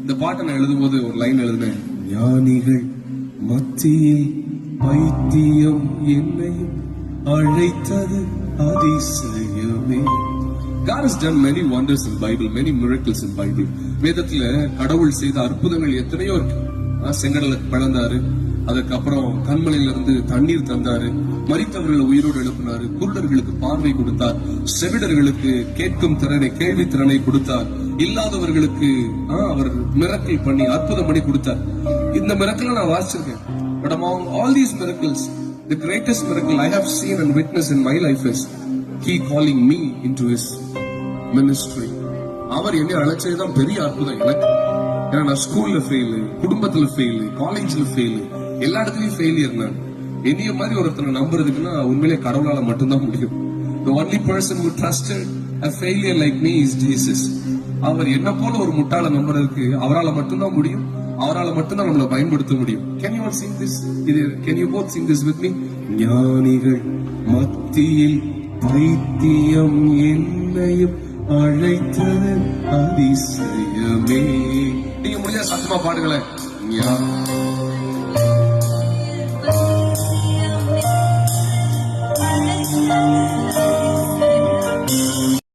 இந்த பாட்டை நான் எழுதும்போது ஒரு லைன் எழுதினேன், ஞானிகள் மத்தியில் பைத்தியம் என்னையும் அழைத்தது அதிசயமே. God has done many wonders in Bible, many miracles in Bible. வேதத்துல கடவுள் செய்த அற்புதங்கள் எத்தனையோ இருக்கு. செங்கடலை பிளந்தாரு, அதுக்கப்புறம் கண்மலையில இருந்து தண்ணீர் தந்தாரு, மரித்தவர்களை உயிரோடு எழுப்பினாரு, குருடர்களுக்கு பார்வை கொடுத்தார், செவிடர்களுக்கு கேட்கும் திறனை, கேள்வி திறனை கொடுத்தார், இல்லாதவர்களுக்கு அவர் மிரக்கல் பண்ணி அற்புதம் பண்ணி கொடுத்தார். இந்த மிரக்கலை நான் வாசிச்சிருக்கேன். But among all these miracles, the greatest miracle I have seen and witnessed in my life is He calling me into His ministry. அவர் என்னை அழைச்சதுதான் பெரிய அற்புதம் எனக்கு. ஏன்னா நான் ஸ்கூல்ல ஃபெயில், குடும்பத்துல ஃபெயில், காலேஜ்ல ஃபெயில், எல்லா இடத்துலயும் ஃபெயிலியர். நான் என்னைய மாதிரி ஒருத்தனை நம்புறதுக்குன்னா உண்மையிலே கடவுளால மட்டும்தான் முடியும். The only person who trusted a failure like me is Jesus. அவர் என்ன போல ஒரு முட்டாளை நம்புறதுக்கு அவரால் மட்டும்தான் முடியும். அவரால் மட்டும்தான் நம்மளை பயன்படுத்த முடியும். Can you all sing this? Can you both sing this with me? ஞானிகள் மத்தியில் பைத்தியம் என்னையும் அழைத்தது அதிசயமே. நீங்க முடிஞ்ச சத்தமா பாடுங்களேன்.